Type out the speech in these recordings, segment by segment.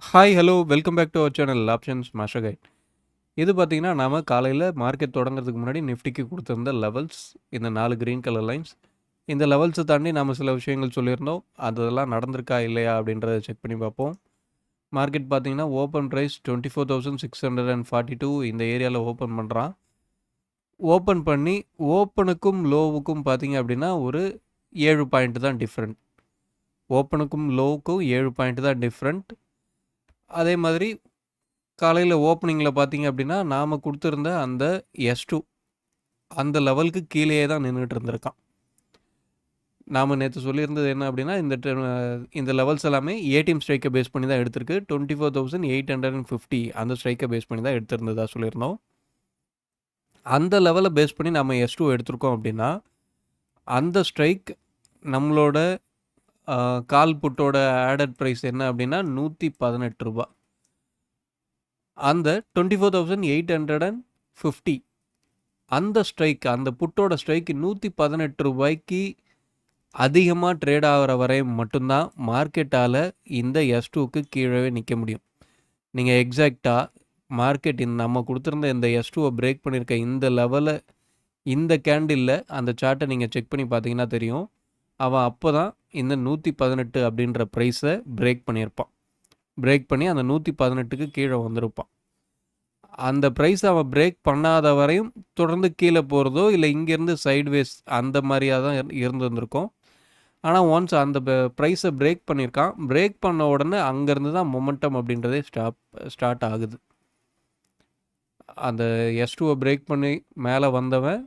Hi, hello! Welcome back to our channel options master guide. இது பார்த்தீங்கன்னா, நாம காலையில மார்க்கெட் தொடங்குறதுக்கு முன்னாடி நிஃப்டிக்கு குடுத்திருந்த லெவல்ஸ். இந்த 4 கிரீன் கலர் லைன்ஸ். இந்த லெவல்ஸ தாண்டி நாம சில விஷயங்கள் சொல்லியிருந்தோம். அதெல்லாம் நடந்திருக்கா இல்லையா அப்படின்றத செக் பண்ணி பார்ப்போம். மார்க்கெட் பார்த்தீங்கன்னா, ஓப்பன் பிரைஸ் 24,642 இந்த ஏரியால ஓப்பன் பண்றான். ஓப்பன் பண்ணி ஓப்பனுக்கும் லோவுக்கும் பார்த்தீங்க அப்படின்னா, ஒரு 7 பாயிண்ட் தான் டிஃபரெண்ட். ஓப்பனுக்கும் லோவுக்கும் 7 பாயிண்ட் தான் டிஃபரெண்ட். அதே மாதிரி காலையில ஓப்பனிங்கில பார்த்தீங்க அப்படின்னா, நாம குடுத்திருந்த அந்த S2 அந்த லெவலுக்கு கீழேயே தான் நின்னுட்டு இருந்திருக்கான். நாம நேத்து சொல்லியிருந்தது என்ன அப்படின்னா, இந்த லெவல்ஸ் எல்லாமே ஏடிஎம் ஸ்ட்ரைக்க பேஸ் பண்ணி தான் எடுத்திருக்கு. 24,850 அந்த ஸ்ட்ரைக்க பேஸ் பண்ணி தான் எடுத்திருந்ததா சொல்லியிருந்தோம். அந்த லெவல பேஸ் பண்ணி நம்ம S2 எடுத்திருக்கோம் அப்படின்னா, அந்த ஸ்ட்ரைக் நம்மளோட கால் புட்டோட ஆடட் பிரைஸ் என்ன அப்படின்னா ரூ. 118. அந்த 24,850 அந்த ஸ்ட்ரைக் அந்த புட்டோட ஸ்ட்ரைக் ரூ. 118க்கு அதிகமா ட்ரேட் ஆகுற வரை மட்டும்தான் மார்க்கெட்டால இந்த S2க்கு கீழவே நிக்க முடியும். நீங்க எக்ஸாக்ட்டா மார்க்கெட் நம்ம குடுத்திருந்த இந்த S2வ பிரேக் பண்ணியிருக்க இந்த லெவல இந்த கேண்டில்ல அந்த சார்ட்ட நீங்க செக் பண்ணி பார்த்தீங்கன்னா தெரியும். அவன் அப்பதான் இந்த 118 அப்படின்ற பிரைஸ பிரேக் பண்ணியிருப்பான். பிரேக் பண்ணி அந்த 118க்கு கீழ வந்திருப்பான். அந்த பிரைஸ அவன் பிரேக் பண்ணாத வரையும் தொடர்ந்து கீழ போறதோ, இல்ல இங்கேருந்து சைட்வேஸ் அந்த மாரியா தான் இருந்திருக்கும். ஆனா ஒன்ஸ் அந்த பிரைஸ பிரேக் பண்ணியிருக்கான். பிரேக் பண்ண உடனே அங்கேருந்து தான் மொமெண்டம் அப்படின்றதே ஸ்டார்ட் ஆகுது. அந்த S2வ பிரேக் பண்ணி மேல வந்தவன்,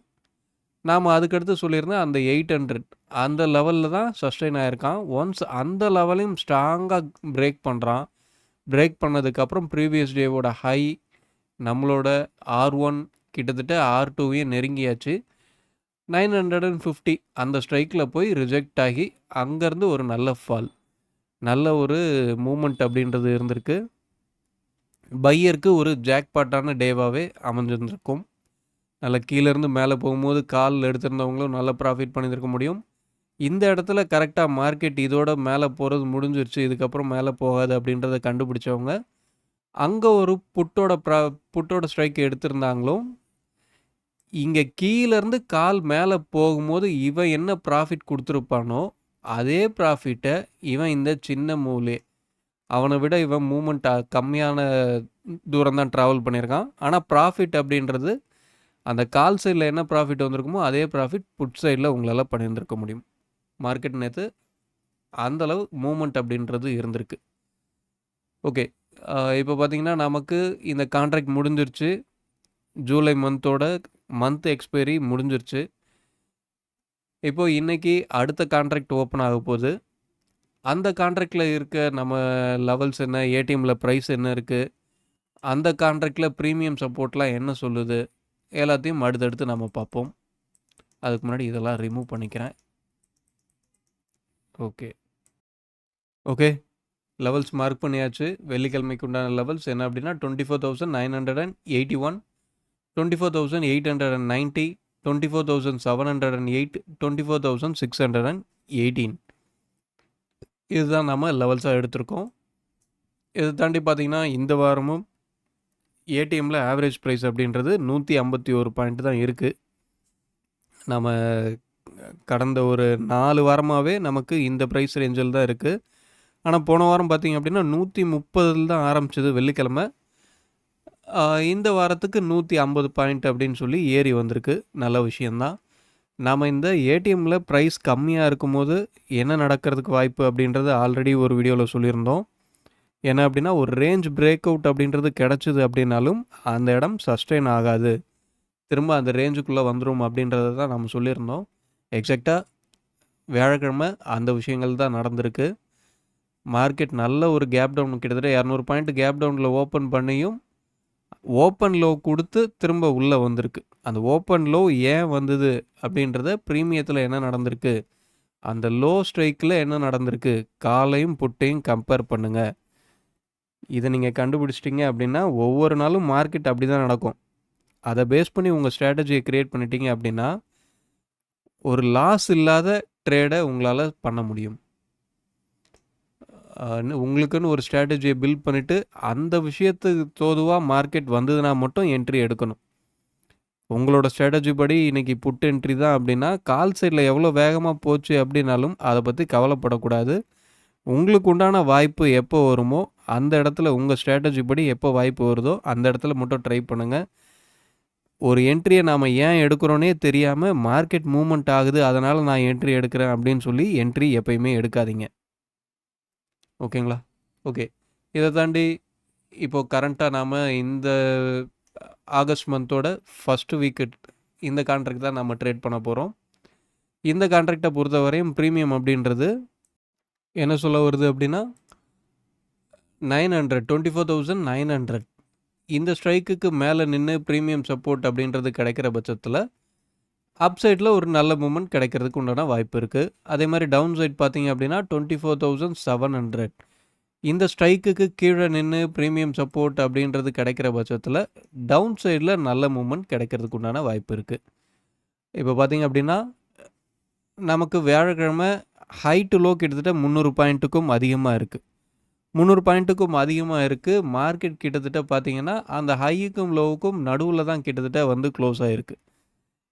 நாம அதுக்கடுத்து சொல்லியிருந்த அந்த 800 அந்த லெவல்ல தான் சஸ்டெயின் ஆயிருக்கான். ஒன்ஸ் அந்த லெவலையும் ஸ்ட்ராங்கா பிரேக் பண்றான். பிரேக் பண்ணதுக்கப்புறம் ப்ரீவியஸ் டேவோட ஹை நம்மளோட R1 கிட்டத்தட்ட R2வையும் நெருங்கியாச்சு. 950 அந்த ஸ்ட்ரைக்ல போய் ரிஜெக்ட் ஆகி, அங்கேருந்து ஒரு நல்ல ஃபால். நல்ல ஒரு மூவ்மெண்ட் அப்படின்றது இருந்திருக்கு. பையருக்கு ஒரு ஜாக்பாட்டான டேவாவே அமைஞ்சிருந்திருக்கும். நல்லா கீழேருந்து மேலே போகும்போது கால் எடுத்திருந்தவங்களும் நல்ல ப்ராஃபிட் பண்ணியிருக்க முடியும். இந்த இடத்துல கரெக்ட்டா மார்க்கெட் இதோட மேலே போறது முடிஞ்சிருச்சு. இதுக்கப்புறம் மேலே போகாது அப்படின்றத கண்டுபிடிச்சவங்க, அங்க ஒரு புட்டோட ஸ்ட்ரைக் எடுத்திருந்தாங்களோ, இங்க கீழேருந்து கால் மேல போகும்போது இவன் என்ன ப்ராஃபிட் குடுத்துருப்பானோ, அதே ப்ராஃபிட்ட இவன் இந்த சின்ன மூவ்லயே அவன விட இவன் மூவ்மெண்ட் கம்மியான தூரம் தான் ட்ராவல் பண்ணியிருக்கான். ஆனா ப்ராஃபிட் அப்படின்றது அந்த கால் சைட்ல என்ன ப்ராஃபிட் வந்திருக்குமோ, அதே ப்ராஃபிட் புட் சைட்ல உங்களால பண்ணியிருந்திருக்க முடியும். மார்க்கெட் நேத்து அந்த அளவு மூவ்மெண்ட் அப்படின்றது இருந்திருக்கு. ஓகே. இப்போ பார்த்தீங்கன்னா, நமக்கு இந்த கான்ட்ராக்ட் முடிஞ்சிருச்சு. ஜூலை மந்த் எக்ஸ்பைரி முடிஞ்சிருச்சு. இப்போ இன்னைக்கு அடுத்த கான்ட்ராக்ட் ஓப்பன் ஆகப்போது. அந்த கான்ட்ராக்ட்ல இருக்க நம்ம லெவல்ஸ் என்ன? ஏடிஎம்ல பிரைஸ் என்ன இருக்கு? அந்த கான்ட்ராக்ட்ல பிரீமியம் சப்போர்ட்லாம் என்ன சொல்லுது? எல்லாத்தையும் அடுத்தடுத்து நம்ம பார்ப்போம். அதுக்கு முன்னாடி இதெல்லாம் ரிமூவ் பண்ணிக்கிறேன். ஓகே. ஓகே. லெவல்ஸ் மார்க் பண்ணியாச்சு. வெள்ளிக்கிழமைக்கு உண்டான லெவல்ஸ் என்ன அப்படின்னா 24,981, 24,890, 24,708, 24,618. இதுதான் நம்ம லெவல்ஸா எடுத்திருக்கோம். இத தாண்டி பார்த்தீங்கன்னா, இந்த வாரமும் ஏடிஎம்ல ஆவரேஜ் பிரைஸ் அப்படின்றது 151 பாயிண்ட் தான் இருக்கு. நம்ம கடந்த ஒரு 4 வாரமாவே நமக்கு இந்த பிரைஸ் ரேஞ்சில தான் இருக்கு. ஆனா போன வாரம் பார்த்தீங்க அப்படின்னா 130ல தான் ஆரம்பிச்சது வெள்ளிக்கிழமை. இந்த வாரத்துக்கு 150 பாயிண்ட் அப்படின்னு சொல்லி ஏறி வந்திருக்கு. நல்ல விஷயம் தான். நாம இந்த ஏடிஎம்ல பிரைஸ் கம்மியா இருக்கும்போது என்ன நடக்கிறதுக்கு வாய்ப்பு அப்படின்றத ஆல்ரெடி ஒரு வீடியோல சொல்லியிருந்தோம். என்ன அப்படின்னா, ஒரு ரேஞ்ச் பிரேக் அவுட் அப்படின்றது கிடைச்சது அப்படின்னாலும், அந்த இடம் சஸ்டெயின் ஆகாது. திரும்ப அந்த ரேஞ்சுக்குள்ள வந்துரும் அப்படின்றத தான் நம்ம சொல்லியிருந்தோம். எக்ஸாக்ட்டா வியாழக்கிழமை அந்த விஷயங்கள் தான் நடந்திருக்கு. மார்க்கெட் நல்ல ஒரு கேப் டவுன் கிட்டத்தட்ட 200 பாயிண்ட் கேப் டவுன்ல ஓப்பன் பண்ணியும், ஓப்பன் லோ குடுத்து திரும்ப உள்ள வந்திருக்கு. அந்த ஓப்பன் லோ ஏன் வந்தது அப்படின்றத பிரீமியத்தில என்ன நடந்திருக்கு? அந்த லோ ஸ்ட்ரைக்ல என்ன நடந்திருக்கு? காலையும், புட்டையும் கம்பேர் பண்ணுங்க. இத நீங்க கண்டுபிடிச்சிட்டீங்க அப்படின்னா, ஒவ்வொரு நாளும் மார்க்கெட் அப்படிதான் நடக்கும். அத பேஸ் பண்ணி உங்க ஸ்ட்ராட்டஜிய கிரியேட் பண்ணிட்டீங்க அப்படின்னா, ஒரு லாஸ் இல்லாத ட்ரேட உங்களால பண்ண முடியும். உங்களுக்குன்னு ஒரு ஸ்ட்ராட்டஜியை பில்ட் பண்ணிவிட்டு அந்த விஷயத்துக்கு தோதுவாக மார்க்கெட் வந்ததுன்னா மட்டும் என்ட்ரி எடுக்கணும். உங்களோட ஸ்ட்ராட்டஜி படி இன்றைக்கி புட் என்ட்ரி தான் அப்படின்னா கால் சைடில் எவ்வளோ வேகமாக போச்சு அப்படின்னாலும் அதை பற்றி கவலைப்படக்கூடாது. உங்களுக்கு உண்டான வாய்ப்பு எப்போ வருமோ அந்த இடத்துல உங்கள் ஸ்ட்ராட்டஜி படி எப்போ வாய்ப்பு வருதோ அந்த இடத்துல மட்டும் ட்ரை பண்ணுங்கள். ஒரு என்ட்ரியை நாம் ஏன் எடுக்கிறோன்னே தெரியாமல் மார்க்கெட் மூவ்மெண்ட் ஆகுது அதனால் நான் என்ட்ரி எடுக்கிறேன் அப்படின்னு சொல்லி என்ட்ரி எப்பயுமே எடுக்காதீங்க. ஓகேங்களா? ஓகே. இதை தாண்டி இப்போது கரண்ட்டாக நாம் இந்த ஆகஸ்ட் மந்தோட ஃபஸ்ட்டு வீக்கு இந்த கான்ட்ராக்ட் தான் நம்ம ட்ரேட் பண்ண போகிறோம். இந்த கான்ட்ராக்டை பொறுத்தவரையும் ப்ரீமியம் அப்படின்றது என்ன சொல்ல வருது அப்படின்னா 900 24,900 இந்த ஸ்ட்ரைக்குக்கு மேலே நின்று ப்ரீமியம் சப்போர்ட் அப்படின்றது கிடைக்கிற பட்சத்தில் அப்சைடில் ஒரு நல்ல மூமெண்ட் கிடைக்கிறதுக்கு உண்டான வாய்ப்பு இருக்குது. அதே மாதிரி டவுன் சைட் பார்த்தீங்க அப்படின்னா 24,700 இந்த ஸ்ட்ரைக்குக்கு கீழே நின்று ப்ரீமியம் சப்போர்ட் அப்படின்றது கிடைக்கிற பட்சத்தில் டவுன் சைடில் நல்ல மூமெண்ட் கிடைக்கிறதுக்கு உண்டான வாய்ப்பு இருக்குது. இப்போ பார்த்தீங்க அப்படின்னா நமக்கு வியாழக்கிழமை ஹை டு லோ கிட்டத்தட்ட 300 பாயிண்ட்டுக்கும் அதிகமாக இருக்குது. 300 பாயிண்ட்டுக்கும் அதிகமாக இருக்குது. மார்க்கெட் கிட்டத்தட்ட பார்த்தீங்கன்னா அந்த ஹைக்கும் லோவுக்கும் நடுவில் தான் கிட்டத்தட்ட வந்து க்ளோஸ் ஆகிருக்கு.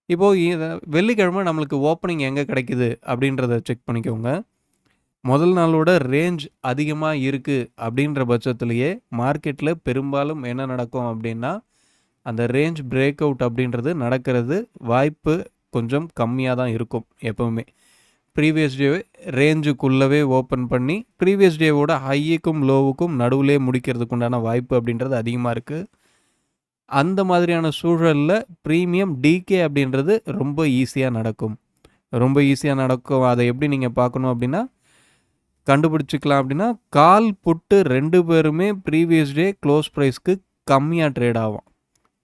இப்போது வெள்ளிக்கிழமை நம்மளுக்கு ஓப்பனிங் எங்கே கிடைக்குது அப்படின்றத செக் பண்ணிக்கோங்க. முதல் நாளோட ரேஞ்ச் அதிகமாக இருக்குது அப்படின்ற பட்சத்துலேயே மார்க்கெட்டில் பெரும்பாலும் என்ன நடக்கும் அப்படின்னா அந்த ரேஞ்ச் பிரேக் அவுட் அப்படின்றது நடக்கிறது வாய்ப்பு கொஞ்சம் கம்மியாக தான் இருக்கும். எப்போவுமே ப்ரீவியஸ் டே ரேஞ்சுக்குள்ளவே ஓப்பன் பண்ணி ப்ரீவியஸ் டேவோட ஹையுக்கும் லோவுக்கும் நடுவிலே முடிக்கிறதுக்கு உண்டான வாய்ப்பு அப்படின்றது அதிகமாக இருக்குது. அந்த மாதிரியான சூழலில் ப்ரீமியம் டிகே அப்படின்றது ரொம்ப ஈஸியாக நடக்கும். அதை எப்படி நீங்கள் பார்க்கணும் அப்படின்னா கண்டுபிடிச்சிக்கலாம் அப்படின்னா கால் புட்டு 2 பேருமே ப்ரீவியஸ் டே க்ளோஸ் ப்ரைஸ்க்கு கம்மியாக ட்ரேட் ஆகும்.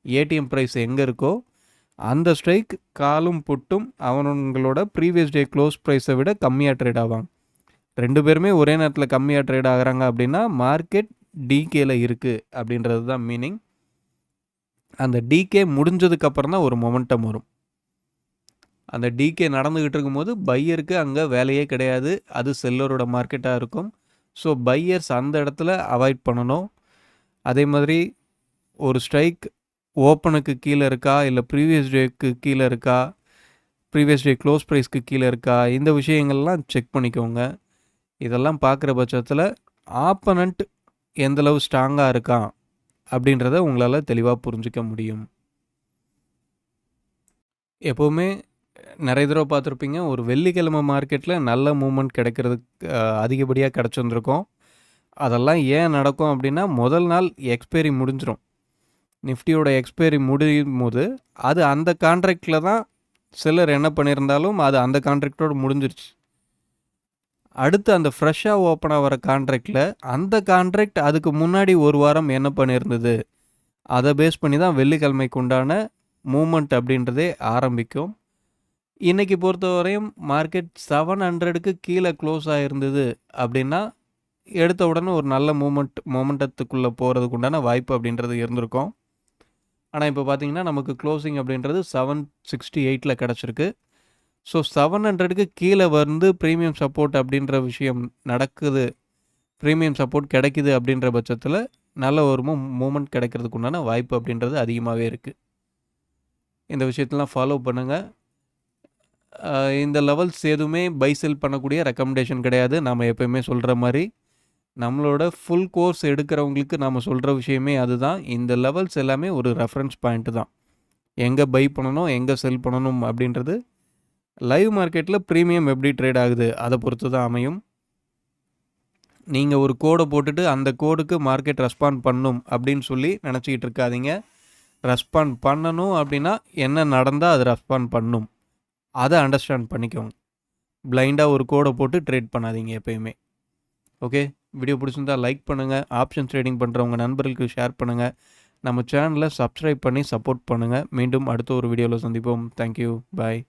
ஏடிஎம் ப்ரைஸ் எங்கே இருக்கோ அந்த ஸ்ட்ரைக் காலும் புட்டும் அவங்களோட ப்ரீவியஸ் டே க்ளோஸ் ப்ரைஸை விட கம்மியாக ட்ரேட் ஆவாங்க. 2 பேருமே ஒரே நேரத்தில் கம்மியாக ட்ரேட் ஆகிறாங்க அப்படின்னா மார்க்கெட் டிகேல இருக்குது அப்படின்றது தான் மீனிங். அந்த டிகே முடிஞ்சதுக்கப்புறம் தான் ஒரு மொமெண்டம் வரும். அந்த டிகே நடந்துக்கிட்டு இருக்கும்போது பையருக்கு அங்கே வேலையே கிடையாது. அது செல்லரோட மார்க்கெட்டாக இருக்கும். ஸோ பையர்ஸ் அந்த இடத்துல அவாய்ட் பண்ணணும். அதே மாதிரி ஒரு ஸ்ட்ரைக் ஓப்பனுக்கு கீழே இருக்கா இல்லை ப்ரீவியஸ் டேக்கு கீழே இருக்கா, ப்ரீவியஸ் டே க்ளோஸ் ப்ரைஸ்க்கு கீழே இருக்கா, இந்த விஷயங்கள்லாம் செக் பண்ணிக்கோங்க. இதெல்லாம் பார்க்குற பட்சத்தில் ஆப்பனண்ட் எந்தளவு ஸ்ட்ராங்காக இருக்கான் அப்படின்றத உங்களால் தெளிவாக புரிஞ்சிக்க முடியும். எப்போவுமே நிறைய தடவை பார்த்துருப்பீங்க ஒரு வெள்ளிக்கிழமை மார்க்கெட்டில் நல்ல மூமெண்ட் கிடைக்கிறதுக்கு அதிகப்படியாக கிடச்சிருந்துருக்கோம். அதெல்லாம் ஏன் நடக்கும் அப்படின்னா முதல் நாள் எக்ஸ்பைரி முடிஞ்சிடும். நிஃப்டியோட எக்ஸ்பைரி முடியும் போது அது அந்த கான்ட்ராக்டில் தான் சிலர் என்ன பண்ணியிருந்தாலும் அது அந்த கான்ட்ராக்டோடு முடிஞ்சிருச்சு. அடுத்து அந்த ஃப்ரெஷ்ஷாக ஓப்பன் ஆகிற கான்ட்ராக்டில் அந்த கான்ட்ராக்ட் அதுக்கு முன்னாடி ஒரு வாரம் என்ன பண்ணியிருந்தது அதை பேஸ் பண்ணி தான் வெள்ளிக்கிழமைக்கு உண்டான மூமெண்ட் அப்படின்றதே ஆரம்பிக்கும். இன்றைக்கி பொறுத்தவரையும் மார்க்கெட் 700க்கு கீழே க்ளோஸ் ஆகிருந்தது அப்படின்னா எடுத்த உடனே ஒரு நல்ல மொமெண்டத்துக்குள்ளே போகிறதுக்கு உண்டான வாய்ப்பு அப்படின்றது இருந்திருக்கும். ஆனால் இப்போ பார்த்திங்கன்னா நமக்கு க்ளோசிங் அப்படின்றது 768 கிடச்சிருக்கு. ஸோ 700க்கு கீழே வந்து ப்ரீமியம் சப்போர்ட் அப்படின்ற விஷயம் நடக்குது, ப்ரீமியம் சப்போர்ட் கிடைக்குது அப்படின்ற பட்சத்தில் நல்ல ஒரு மூமெண்ட் கிடைக்கிறதுக்கு உண்டான வாய்ப்பு அப்படின்றது அதிகமாகவே இருக்குது. இந்த விஷயத்தெலாம் ஃபாலோ பண்ணுங்கள். இந்த லெவல்ஸ் எதுவுமே பை செல் பண்ணக்கூடிய ரெக்கமெண்டேஷன் கிடையாது. நாம் எப்போயுமே சொல்கிற மாதிரி நம்மளோட ஃபுல் கோர்ஸ் எடுக்கிறவங்களுக்கு நாம் சொல்கிற விஷயமே அதுதான். இந்த லெவல்ஸ் எல்லாமே ஒரு ரெஃபரன்ஸ் பாயிண்ட்டு தான். எங்கே பை பண்ணணும் எங்கே செல் பண்ணணும் அப்படின்றது லைவ் மார்க்கெட்டில் ப்ரீமியம் எப்படி ட்ரேட் ஆகுது அதை பொறுத்து தான் அமையும். நீங்கள் ஒரு கோடை போட்டுட்டு அந்த கோடுக்கு மார்க்கெட் ரெஸ்பாண்ட் பண்ணும் அப்படின்னு சொல்லி நினச்சிக்கிட்டு இருக்காதீங்க. ரெஸ்பாண்ட் பண்ணணும் அப்படின்னா என்ன நடந்தால் அது ரெஸ்பாண்ட் பண்ணும், அதை அண்டர்ஸ்டாண்ட் பண்ணிக்கோங்க. பிளைண்டாக ஒரு கோடை போட்டு ட்ரேட் பண்ணாதீங்க எப்பயுமே. ஓகே, வீடியோ பிடிச்சிருந்தா லைக் பண்ணுங்கள். ஆப்ஷன் ட்ரேடிங் பண்ணுறவங்க நண்பர்களுக்கு ஷேர் பண்ணுங்கள். நம்ம சேனலை சப்ஸ்கிரைப் பண்ணி சப்போர்ட் பண்ணுங்கள். மீண்டும் அடுத்த ஒரு வீடியோவில் சந்திப்போம். தேங்க்யூ, பாய்.